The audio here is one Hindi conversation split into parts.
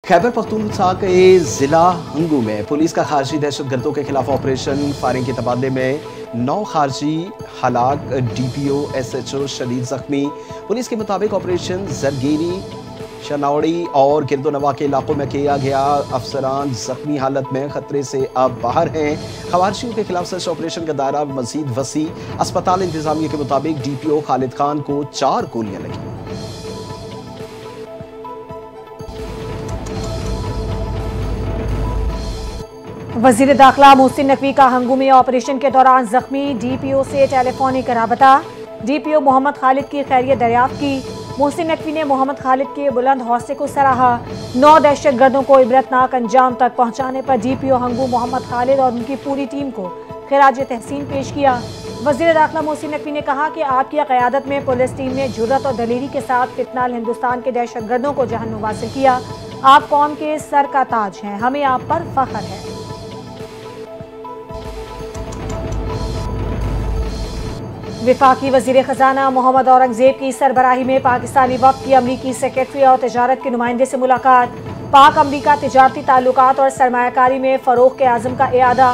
खैबर पख्तूनख्वा के जिला हंगू में पुलिस का खारजी दहशतगर्दों के खिलाफ ऑपरेशन फायरिंग के तबादले में 9 खारजी हलाक, DPO SHO शदीद जख्मी। पुलिस के मुताबिक ऑपरेशन जरगीरी, शनावड़ी और गिरदोनवा के इलाकों में किया गया। अफसरान जख्मी हालत में खतरे से अब बाहर हैं। खवारशियों के खिलाफ सर्च ऑपरेशन का दायरा मजीद वसी। अस्पताल इंतजामिया के मुताबिक DPO खालिद खान को 4 गोलियां लगी। वजीर दाखिला मोहसिन नकवी का हंगू में ऑपरेशन के दौरान जख्मी। DPO से टेलीफोनिक राबता। DPO मोहम्मद खालिद की खैरियत दरियाफ्त की। मोहसिन नकवी ने मोहम्मद खालिद के बुलंद हौसले को सराहा। 9 दहशतगर्दों को इबरतनाक अंजाम तक पहुंचाने पर DPO हंगू मोहम्मद खालिद और उनकी पूरी टीम को खिराज तहसीन पेश किया। वजीर दाखिला मोहसिन नकवी ने कहा कि आपकी क़यादत में पुलिस टीम ने जुर्रत और दलेरी के साथ फितनाल हिंदुस्तान के दहशतगर्दों को जहन्नुम वासिल किया। आप कौम के सर का ताज हैं, हमें आप पर फख्र है। विफाकी वजीर खजाना मोहम्मद औरंगजेब की सरबराही में पाकिस्तानी वफ्द की अमरीकी सेक्रेटरी और तजारत के नुमाइंदे से मुलाकात। पाक अमरीका तिजारती ताल्लुकात और सरमायाकारी में फरोग के आज़म का इयादा।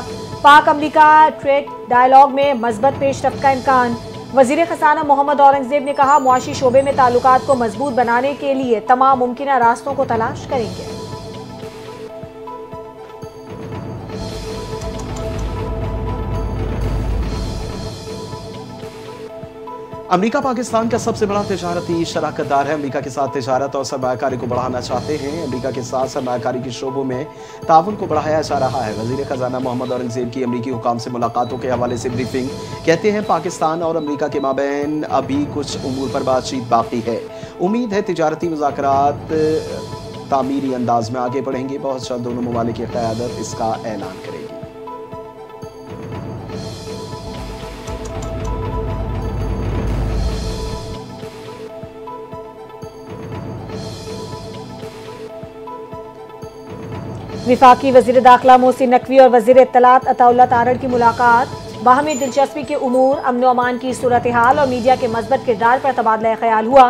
पाक अमरीका ट्रेड डायलॉग में मज़बूत पेशरफ्त का इम्कान। वजीर खजाना मोहम्मद औरंगजेब ने कहा, मुआशी शोबे में ताल्लुकात को मजबूत बनाने के लिए तमाम मुमकिन रास्तों को तलाश करेंगे। अमेरिका पाकिस्तान का सबसे बड़ा तिजारती शराकतदार है। अमेरिका के साथ तिजारत और सरमायाकारी को बढ़ाना चाहते हैं। अमेरिका के साथ सरमायाकारी के शोबों में ताउन को बढ़ाया जा रहा है। वजीर खजाना मोहम्मद औरंगजेब की अमेरिकी हुकाम से मुलाकातों के हवाले से ब्रीफिंग। कहते हैं, पाकिस्तान और अमेरिका के माबैन अभी कुछ उमूर पर बातचीत बाकी है। उम्मीद है तिजारती मुज़ाकरात तामीरी अंदाज में आगे बढ़ेंगे। बहुत जल्द दोनों ममालिक की क़यादत इसका ऐलान करेगी। विफाकी वजीर दाखिला मोहसिन नकवी और वजीर इत्तलात अताउल्लाह तारड़ की मुलाकात। बाहमी दिलचस्पी के उमूर, अमन व अमान की सूरत हाल और मीडिया के मज़बूत किरदार पर तबादला ख्याल हुआ।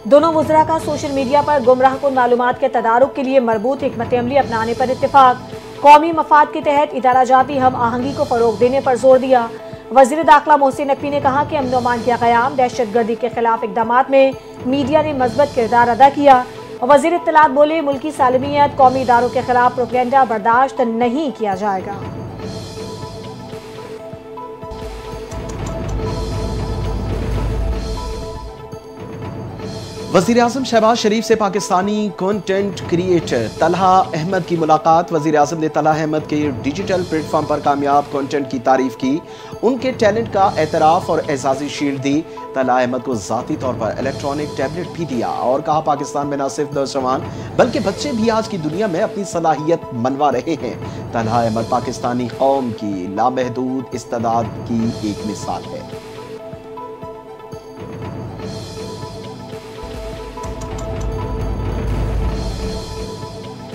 दोनों वज़रा का सोशल मीडिया पर गुमराहकुन मालूमात के तदारुक के लिए मरबूत हिकमत अमली अपनाने पर इत्तेफाक। कौमी मफाद के तहत इदारा जाती हम आहंगी को फ़रोग देने पर जोर दिया। वजीर दाखिला मोहसिन नकवी ने कहा कि अमन व अमान का क़याम, दहशतगर्दी के खिलाफ इक़दामात में मीडिया ने मज़बूत किरदार अदा किया। वज़ीर इत्तलात बोले, मुल्की सालमियत, कौमी इदारों के खिलाफ प्रोपेगेंडा बर्दाश्त नहीं किया जाएगा। वज़ीर आज़म शहबाज शरीफ से पाकिस्तानी कंटेंट क्रिएटर तलहा अहमद की मुलाकात। वज़ीर आज़म ने तलहा अहमद के डिजिटल प्लेटफॉर्म पर कामयाब कंटेंट की तारीफ की। उनके टैलेंट का एतराफ़ और एजाज़ी शील्ड दी। तलहा अहमद को ज़ाती तौर पर इलेक्ट्रॉनिक टैबलेट भी दिया और कहा, पाकिस्तान में न सिर्फ नौजवान बल्कि बच्चे भी आज की दुनिया में अपनी सलाहियत मनवा रहे हैं। तलहा अहमद पाकिस्तानी कौम की लामहदूद इस्तेदाद की एक मिसाल है।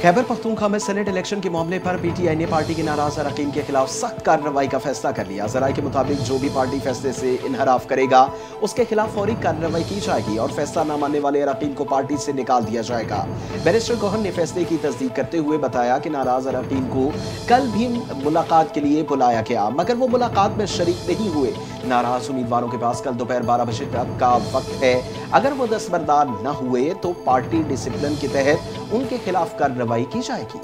खैबर पख्तूनख्वा में सेनेट इलेक्शन के मामले पर PTI ने पार्टी के नाराज अरकान के खिलाफ सख्त कार्रवाई का फैसला कर लिया। ज़राए के मुताबिक जो भी पार्टी फैसले से इनहराफ करेगा उसके खिलाफ फौरी कार्रवाई की जाएगी और फैसला न मानने वाले अरकान को पार्टी से निकाल दिया जाएगा। बैरिस्टर गौहर ने फैसले की तस्दीक करते हुए बताया कि नाराज अरकान को कल भी मुलाकात के लिए बुलाया गया, मगर वो मुलाकात में शरीक नहीं हुए। नाराज उम्मीदवारों के पास कल दोपहर 12 बजे तक का वक्त है। अगर वो दस्तबरदार न हुए तो पार्टी डिसिप्लिन के तहत उनके खिलाफ कार्रवाई की जाएगी।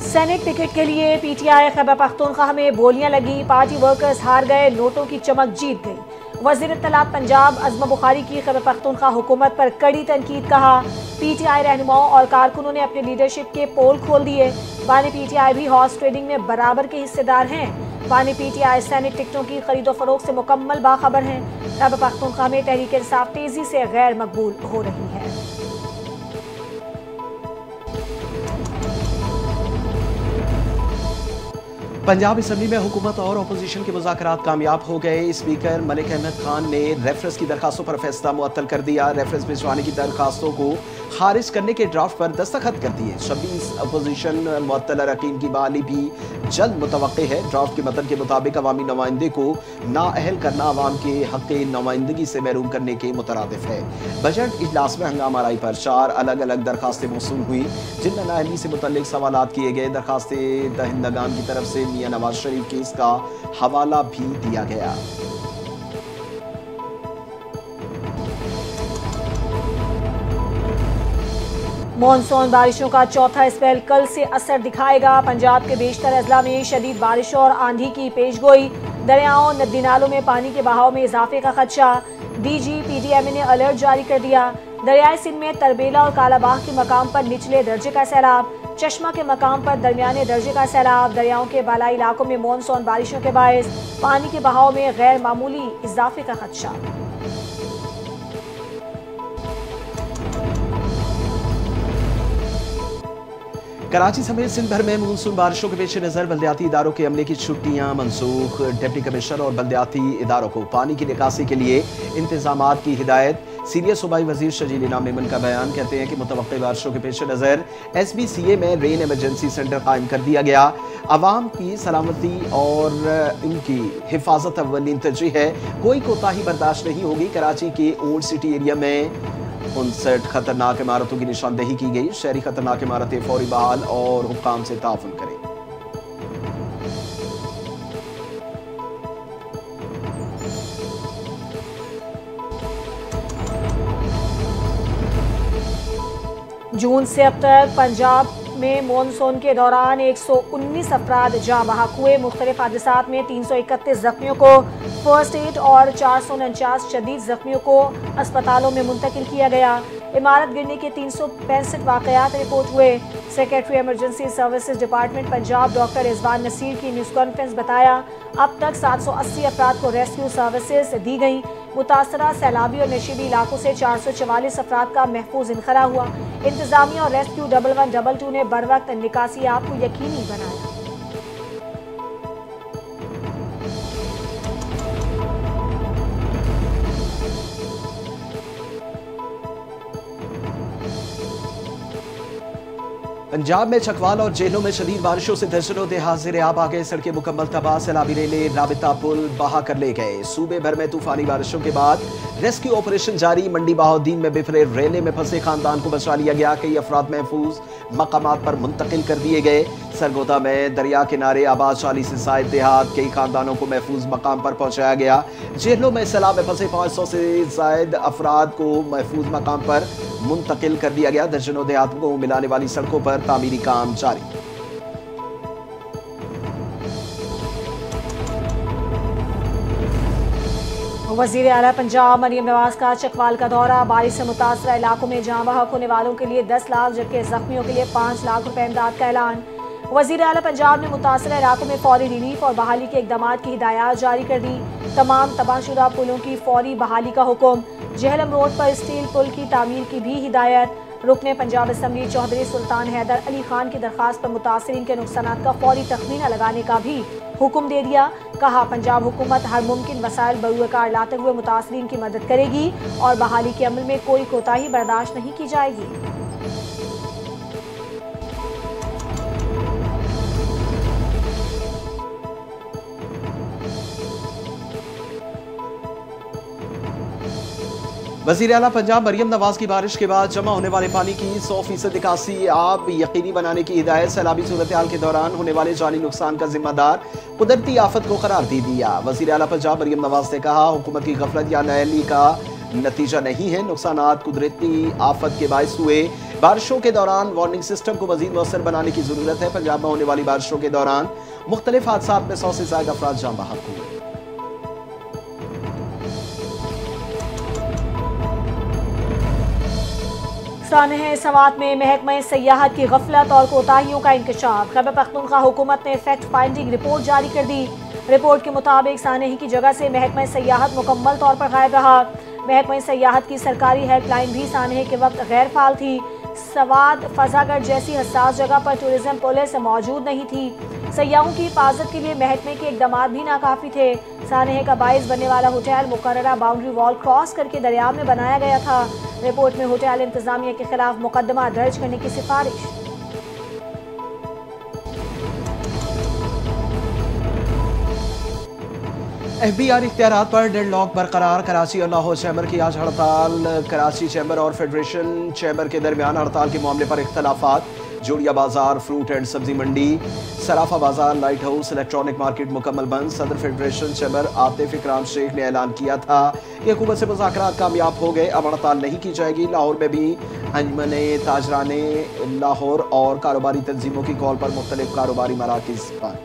सेनेट टिकट के लिए PTI खैबर पख्तूनख्वा में बोलियां लगी। पार्टी वर्कर्स हार गए, नोटों की चमक जीत गई। वज़ीर इत्तलात पंजाब अज़मा बुखारी की खैबर पख्तूनख्वा हुकूमत पर कड़ी तनकीद। कहा, PTI रहनुमाओं और कारकुनों ने अपनी लीडरशिप के पोल खोल दिए। बानी PTI भी हॉर्स ट्रेडिंग में बराबर के हिस्सेदार हैं। बानी PTI सेनेट टिकटों की खरीदो फरोख्त से मुकम्मल बाखबर हैं। खैबर पख्तूनख्वा में तहरीक इंसाफ तेजी से गैर मकबूल हो रही है। पंजाब असम्बली में हुकूमत और अपोजिशन के मुज़ाकरात कामयाब हो गए। स्पीकर मलिक अहमद खान ने रेफरेंस की दरखास्तों पर फैसला मुअत्तल कर दिया। रेफरेंस भिजवाने की दरखास्तों को खारिज करने के ड्राफ्ट पर दस्तखत कर दिए। 26 अपोजिशन मुअत्तल अरकान की बहाली भी जल्द मुतवक्के है। ड्राफ्ट के मतन के मुताबिक अवामी नुमाइंदे को नाअहल करना अवाम के हक़ नुमाइंदगी से महरूम करने के मुतरादिफ है। बजट इजलास में हंगामा आराई पर 4 अलग अलग दरखास्तें मौसूल हुई, जिनमें नाअहली से मुतल्लिक सवालात किए गए। दरखास्तें दहिंदगान की तरफ से मियां नवाज शरीफ केस का हवाला भी दिया गया। मॉनसून बारिशों का चौथा स्पेल कल से असर दिखाएगा। पंजाब के बेशतर अजला में शदीद बारिश और आंधी की पेशगोई। दरियाओं नदी नालों में पानी के बहाव में इजाफे का खदशा। DGPDMA ने अलर्ट जारी कर दिया। दरियाई सिंध में तरबेला और कालाबाग के मकाम पर निचले दर्जे का सैलाब। चश्मा के मकाम पर दरमियाने दर्जे का सैलाब। दरियाओं के बालाई इलाकों में मॉनसून बारिशों के बायस पानी के बहाव में गैर मामूली इजाफे का खदशा। कराची समेत सिंध भर में मानसून बारिशों के पेश नजर बल्दियाती इदारों के अमले की छुट्टियां मनसूख। डिप्टी कमिश्नर और बल्दियाती इदारों को पानी की निकासी के लिए इंतजामात की हिदायत। सीनियर सूबाई वजीर शजील इनाम मेमन का बयान। कहते हैं कि मुतवक्के बारिशों के पेश नजर SBCA में रेन इमरजेंसी सेंटर कायम कर दिया गया। अवाम की सलामती और इनकी हिफाजत अव्वलीन तरजीह है। कोई कोताही बर्दाश्त नहीं होगी। कराची के ओल्ड सिटी एरिया में 59 खतरनाक इमारतों की निशानदेही की गई। शहरी खतरनाक इमारतें फौरी बहाल और हुक्काम से ताउन करें। जून से अब तक पंजाब में मॉनसून के दौरान 119 अफराद जाँ बहक हुए। मुख्तलिफ हादसात में 331 जख्मियों को फर्स्ट एड और 449 शदीद जख्मियों को अस्पतालों में मुंतकिल किया गया। इमारत गिरने के 365 वाकयात रिपोर्ट हुए। Secretary emergency services department Punjab doctor इजबान नसीर की न्यूज़ कॉन्फ्रेंस बताया, अब तक 780 अफराद को रेस्क्यू सर्विसेज दी गई। मुतासरा सैलाबी और नशीबी इलाकों से 444 अफराद का महफूज इनखला हुआ। इंतजामिया और रेस्क्यू 1112 ने बर वक्त निकासी आप को यकीनी बनाया। पंजाब में चकवाल और जेलों में शदीद बारिशों से दर्जनों देहात आब आ गए। सड़कें मुकम्मल तबाह। सैलाबी रेलें राबिता पुल बहा कर ले गए। सूबे भर में तूफानी बारिशों के बाद रेस्क्यू ऑपरेशन जारी। मंडी बहाउद्दीन में बिफरे रेले में फंसे खानदान को बचा लिया गया। कई अफराद महफूज मकामात पर मुंतकिल कर दिए गए। सरगोदा में दरिया किनारे आबाद 40 से जायद देहात कई खानदानों को महफूज मकाम पर पहुंचाया गया। जेलों में सैलाब में फंसे 500 से जायद अफराद को महफूज मकाम पर मुंतकिल कर दिया गया। दर्जनों देहातों को मिलाने वाली सड़कों पर तामीरी काम जारी। वजीर आला पंजाब मरियम नवाज का चकवाल का दौरा। बारिश से मुतासरा इलाकों में जाँ बहक होने वालों के लिए 10 लाख जबकि जख्मियों के लिए 5 लाख रुपए इमदाद का ऐलान। वजीर आला पंजाब ने मुतासरा इलाकों में फौरी रिलीफ और बहाली के इकदाम की हिदायत जारी कर दी। तमाम तबाहशुदा पुलों की फौरी बहाली का हुक्म। जहलम रोड पर स्टील पुल की तामीर की भी हिदायत। रुकने पंजाब असम्बली चौधरी सुल्तान हैदर अली खान की दरखास्त पर मुतासरीन के नुकसानात का फौरी तखमीना लगाने का भी हुक्म दे दिया। कहा, पंजाब हुकूमत हर मुमकिन वसाइल बरूकार लाते हुए मुतासरीन की मदद करेगी और बहाली के अमल में कोई कोताही बर्दाश्त नहीं की जाएगी। वज़ीर आला पंजाब मरियम नवाज की बारिश के बाद जमा होने वाले पानी की 100% निकासी आप यकीनी बनाने की हिदायत। सैलाबी सूरत हाल के दौरान होने वाले जानी नुकसान का जिम्मेदार कुदरती आफत को करार दे दिया। वज़ीर आला पंजाब मरियम नवाज ने कहा, हुकूमत की गफलत या नाअहली का नतीजा नहीं है। नुकसानात कुदरती आफत के बायस हुए। बारिशों के दौरान वार्निंग सिस्टम को मजीद मौसर बनाने की जरूरत है। पंजाब में होने वाली बारिशों के दौरान मुख्तलिफ हादसात में 100 से ज्यादा अफराद जाँ बहक हुए। सानह सवात में महकमा सयाहत की गफलत और कोताहियों का इंकशाफ। खैबर पख्तूनख्वा हुकूमत ने फैक्ट फाइंडिंग रिपोर्ट जारी कर दी। रिपोर्ट के मुताबिक सानही की जगह से महकमा सयाहत मुकम्मल तौर पर गायब रहा। महकमा सयाहत की सरकारी हेल्पलाइन भी सानहे के वक्त गैर फाल थी। सवात फजागढ़ जैसी हसास जगह पर टूरिज्म पुलिस मौजूद नहीं थी। सयाहों की हिफाजत के लिए महकमे के इकदाम भी नाकाफी थे। सानहे का बाइस बनने वाला होटल मुकर्ररा बाउंड्री वॉल क्रॉस करके दरिया में बनाया गया था। रिपोर्ट में होटल इंतजामिया के खिलाफ मुकदमा दर्ज करने की सिफारिश। FBI इख्तियारात पर डेडलॉक बरकरार। कराची और लाहौर चैम्बर की आज हड़ताल। कराची चैम्बर और फेडरेशन चैम्बर के दरमियान हड़ताल के मामले पर इख्तलाफात। जोड़िया बाजार, फ्रूट एंड सब्जी मंडी, सराफा बाजार, लाइट हाउस, इलेक्ट्रॉनिक मार्केट मुकम्मल बंद। सदर फेडरेशन चैम्बर आतिफ इकराम शेख ने ऐलान किया था कि हुकूमत से मुज़ाकरात कामयाब हो गए, अब हड़ताल नहीं की जाएगी। लाहौर में भी अंजमने ताजराने लाहौर और कारोबारी तंजीमों की कॉल पर मुख्तलिफ कारोबारी मराकिज़ पर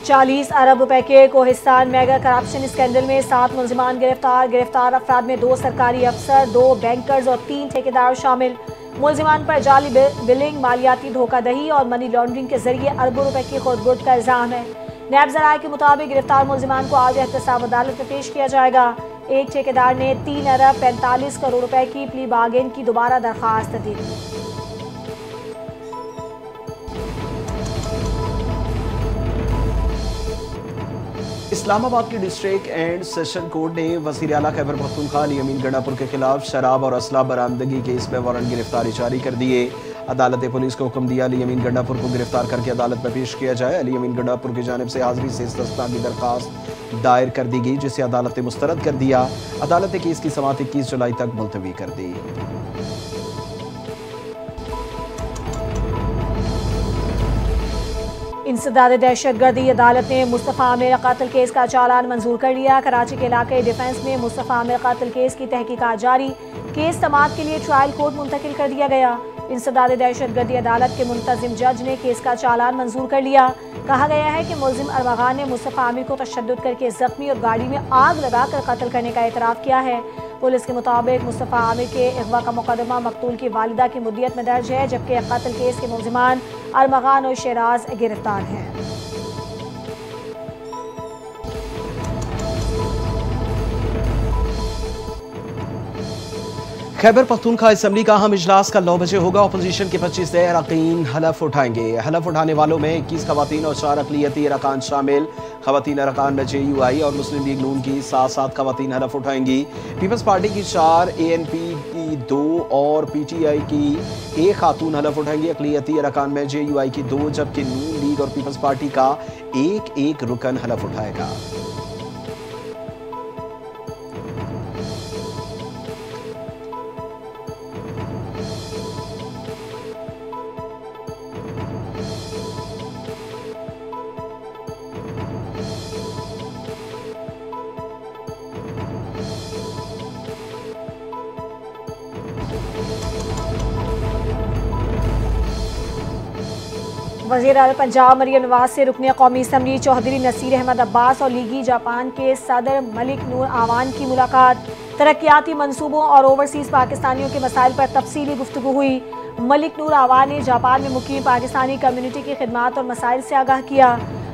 40 अरब रुपए के कोहिस्तान मेगा करप्शन स्कैंडल में 7 मुलजिमान गिरफ्तार अफराद में 2 सरकारी अफसर, 2 बैंकर्स और 3 ठेकेदार शामिल। मुलजिमान पर जाली बिलिंग, मालियाती धोखाधड़ी और मनी लॉन्ड्रिंग के जरिए अरबों रुपए की खुर्द-बुर्द का इल्जाम है। नैब ज़राए के मुताबिक गिरफ्तार मुलजिमान को आज एहतसाब अदालत में पेश किया जाएगा। एक ठेकेदार ने 3 अरब 45 करोड़ रुपए की प्ली बार्गेन की दोबारा दरखास्त दी। इस्लामाबाद की डिस्ट्रिक्ट एंड सेशन कोर्ट ने वज़ीर आला खैबर पख्तूनख्वा अली अमीन गंडापुर के खिलाफ शराब और असला बरामदगी केस में वारंट गिरफ्तारी जारी कर दिए। अदालत ने पुलिस को हुक्म दिया अली अमीन गंडापुर को गिरफ्तार करके अदालत में पेश किया जाए। अली अमीन गंडापुर की जानिब से हाजिरी से इस्तिस्ना की दरखास्त दायर कर दी गई, जिसे अदालत ने मुस्तरद कर दिया। अदालत ने केस की समाअत 21 जुलाई तक मुलतवी कर दी। इंसदाद दहशतगर्दी अदालत ने मुस्तफ़ा आमिर कत्ल केस का चालान मंजूर कर लिया। कराची के इलाके डिफेंस में मुस्तफ़ा आमिर कत्ल केस की तहकीकात जारी। केस समाअत के लिए ट्रायल कोर्ट मुंतकिल कर दिया गया। इंसदाद दहशतगर्दी अदालत के मुंतजिम जज ने केस का चालान मंजूर कर लिया। कहा गया है कि मुलजिम अरमगान ने मुस्तफ़ा आमिर को तशद्दुद करके जख्मी और गाड़ी में आग लगाकर कत्ल करने का एतराफ़ किया है। पुलिस के मुताबिक मुस्तफ़ा आमिर के अगवा का मुकदमा मकतूल की वालिदा की मुद्दियत में दर्ज है, जबकि कत्ल केस के मुलजिमान अरमगान और शराज गिरफ्तार हैं। खैबर पख्तूनख्वा असम्बली का अहम इजलास कल 9 बजे होगा। अपोजिशन के 25 अरकान हलफ उठाएंगे। हलफ उठाने वालों में 21 खवातीन और 4 अक़लियती अरकान शामिल। खवातीन अरकान में JUI और मुस्लिम लीग नून की 7 खवातीन हलफ उठाएंगी। पीपल्स पार्टी की 4, ANP की 2 और PTI की 1 खातून हलफ उठाएंगी। अक़लियती अरकान में JUI की 2, जबकि नून लीग और पीपल्स पार्टी का 1 रुकन हलफ उठाएगा। वज़ीर आला पंजाब मरियम नवाज से रुकने कौमी असम्बली चौधरी नसीर अहमद अब्बास और लीगी जापान के सदर मलिक नूर आवान की मुलाकात। तरक्याती मनसूबों और ओवरसीज़ पाकिस्तानियों के मसाइल पर तफसीली गुफ्तगू हुई। मलिक नूर आवान ने जापान में मुकीम पाकिस्तानी कम्यूनिटी की खिदमत और मसाइल से आगाह किया।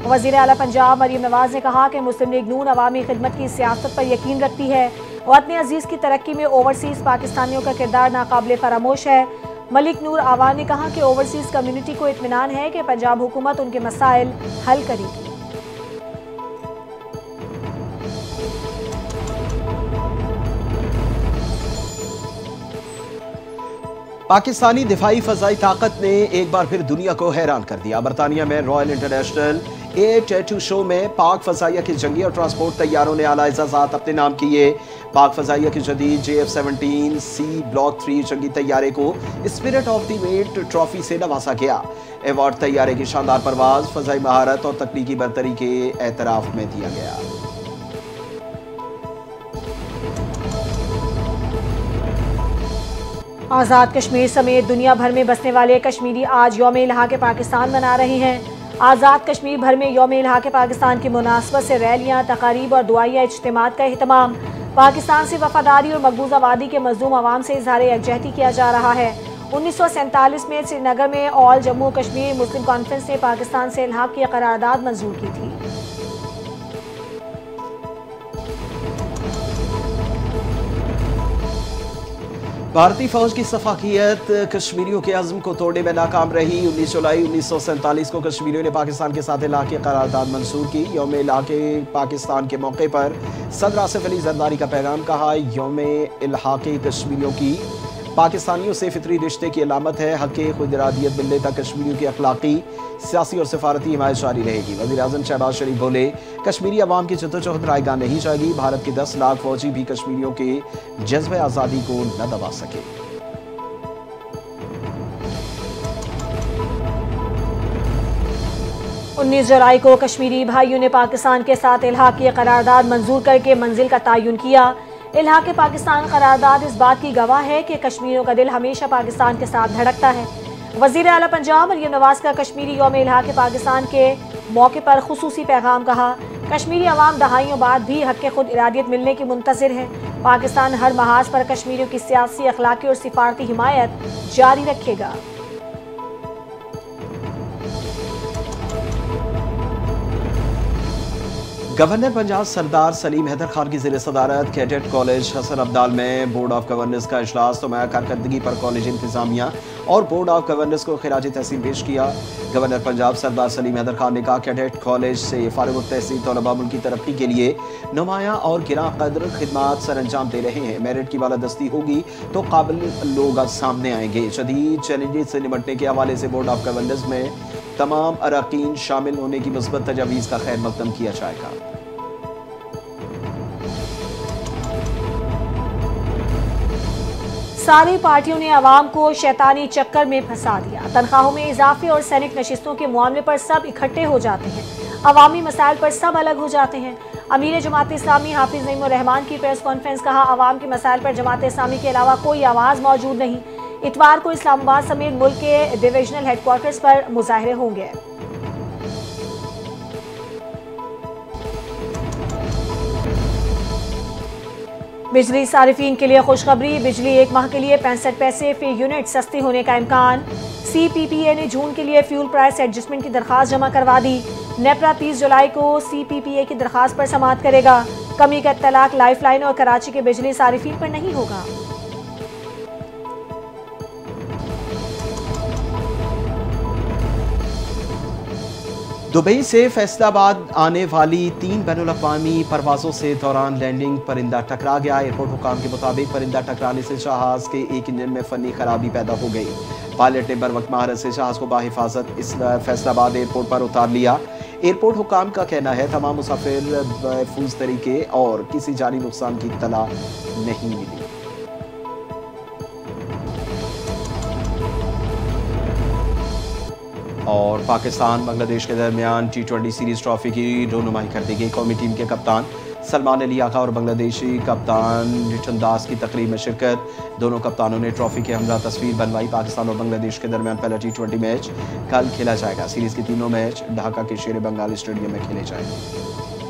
वज़ीर आला पंजाब मरियम नवाज ने कहा कि मुस्लिम लीग नून अवामी खिदमत की सियासत पर यकीन रखती है और अपने अजीज़ की तरक्की में ओवरसीज़ पाकिस्तानियों का किरदार नाकाबिले फरामोश है। मलिक नूर आवान ने कहा कि ओवरसीज़ कम्यूनिटी को इत्मीनान है कि पंजाब हुकूमत उनके मसाइल हल करेगी। पाकिस्तानी दिफाई फजाई ताकत ने एक बार फिर दुनिया को हैरान कर दिया। बरतानिया में रॉयल इंटरनेशनल A-22 शो में पाक फजाइया के जंगी और ट्रांसपोर्ट तैयारों ने आला एजाज़ात अपने नाम किए। पाक फजाइया की जदीद JF-17C ब्लॉक 3 जंगी तैयारे को spirit of the meet trophy से नवाजा गया। अवार्ड तैयारे की शानदार परवाज, फजाई महारत और तकनीकी बरतरी के एतराफ में दिया गया। आज़ाद कश्मीर समेत दुनिया भर में बसने वाले कश्मीरी आज यौम इल्हाक़े पाकिस्तान मना रहे हैं। आज़ाद कश्मीर भर में यौम इल्हाक़े पाकिस्तान की मुनासबत से रैलियाँ, तकारीब और दुआइया इज्तिमात का एहतमाम। पाकिस्तान से वफादारी और मकबूजा वादी के मज़लूम अवाम से इज़हार यकजहती किया जा रहा है। 1947 में श्रीनगर में ऑल जम्मू कश्मीर मुस्लिम कॉन्फ्रेंस ने पाकिस्तान से इल्हाक़ की करारदाद मंजूर की थी। भारतीय फौज की सफाकियत कश्मीरियों के अज़्म को तोड़ने में नाकाम रही। 19 जुलाई 1947 को कश्मीरियों ने पाकिस्तान के साथ इलाके करारदाद मंजूर की। यौम इलाके पाकिस्तान के मौके पर सदर आसिफ अली जरदारी का पैगाम कहा, यौम इलाके कश्मीरियों की पाकिस्तानियों से फितरी रिश्ते की अलामत है। हक़ खुद इरादियत मिलने तक कश्मीरियों की अखलाकी, सियासी और सफारती हिमायत जारी रहेगी। वज़ीर आज़म शहबाज शरीफ बोले, कश्मीरी अवाम की जद्दोजहद रायगा नहीं जाएगी। भारत के 10 लाख फौजी भी कश्मीरियों के जज्बे आज़ादी को न दबा सके। 19 जुलाई को कश्मीरी भाइयों ने पाकिस्तान के साथ इल्हाक़ी करारदाद मंजूर करके मंजिल का तयन किया। इल्हाक़ पाकिस्तान करारदाद इस बात की गवाह है कि कश्मीरियों का दिल हमेशा पाकिस्तान के साथ धड़कता है। वज़ीर आला पंजाब मरियम नवाज का कश्मीरी यौम इल्हाक़ पाकिस्तान के मौके पर खुसूसी पैगाम कहा, कश्मीरी अवाम दहाइयों बाद भी हक़ खुद इरादियत मिलने की मुंतज़िर है। पाकिस्तान हर महाज पर कश्मीरियों की सियासी, अखलाकी और सिफारती हिमायत जारी रखेगा। गवर्नर पंजाब सरदार सलीम हैदर खान की ज़ेर सदारत कैडेट कॉलेज हसन अब्दाल में बोर्ड ऑफ गवर्नर्स का इजलास नुमाया कारकर्दगी पर कॉलेज इंतजामिया और बोर्ड ऑफ गवर्नर्स को खिराज तहसीन पेश किया। गवर्नर पंजाब सरदार सलीम हैदर खान ने कहा, कैडेट कॉलेज से फारिग तहसील तलबा मुल्क की तरक्की के लिए नुमाया और गिरा कदर खिदमात सर अंजाम दे रहे हैं। मेरिट की बालादस्ती होगी तो काबिल लोग सामने आएंगे। जदीद चैलेंजेस से निपटने के हवाले से बोर्ड ऑफ गवर्नर्स में तमाम अरकान शामिल होने की मुस्बत तजावीज़ का खैर मकदम किया जाएगा। सारी पार्टियों ने अवाम को शैतानी चक्कर में फंसा दिया। तनख्वाहों में इजाफे और सैनिक नशिस्तों के मामले पर सब इकट्ठे हो जाते हैं, अवामी मसाइल पर सब अलग हो जाते हैं। अमीर जमात इस्लामी हाफिज नईमुर रहमान की प्रेस कॉन्फ्रेंस कहा, अवाम के मसाइल पर जमात इस्लामी के अलावा कोई आवाज़ मौजूद नहीं। इतवार को इस्लामाबाद समेत मुल्क के डिविजनल हेडक्वार्टर्स पर मुजाहरे होंगे। बिजली सारिफीन के लिए खुशखबरी, बिजली 1 माह के लिए 65 पैसे फी यूनिट सस्ती होने का इम्कान। CPPA ने जून के लिए फ्यूल प्राइस एडजस्टमेंट की दरखास्त जमा करवा दी। नेपरा 30 जुलाई को CPPA की दरखास्त पर समाअत करेगा। कमी का इत्तलाक लाइफलाइन और कराची के बिजली सारिफीन पर नहीं होगा। दुबई से फैसलाबाद आने वाली 3 बैनुल-अक़वामी परवाज़ों से दौरान लैंडिंग परिंदा टकरा गया। एयरपोर्ट हुकाम के मुताबिक परिंदा टकराने से जहाज़ के एक इंजन में फनी खराबी पैदा हो गई। पायलट ने बरवक्त महारत से जहाज़ को बाहिफाजत इस फैसलाबाद एयरपोर्ट पर उतार लिया। एयरपोर्ट हुकाम का कहना है तमाम मुसाफिर महफूज तरीके और किसी जानी नुकसान की इत्तला नहीं मिली। और पाकिस्तान बांग्लादेश के दरमियान T20 सीरीज ट्रॉफी की रोनुमाई कर दी गई। कौमी टीम के कप्तान सलमान अली आका और बांग्लादेशी कप्तान रिटन दास की तकरीब में शिरकत। दोनों कप्तानों ने ट्रॉफी के हमरा तस्वीर बनवाई। पाकिस्तान और बांग्लादेश के दरमियान पहला T20 मैच कल खेला जाएगा। सीरीज के तीनों मैच ढाका के शेर बंगाल स्टेडियम में खेले जाएंगे।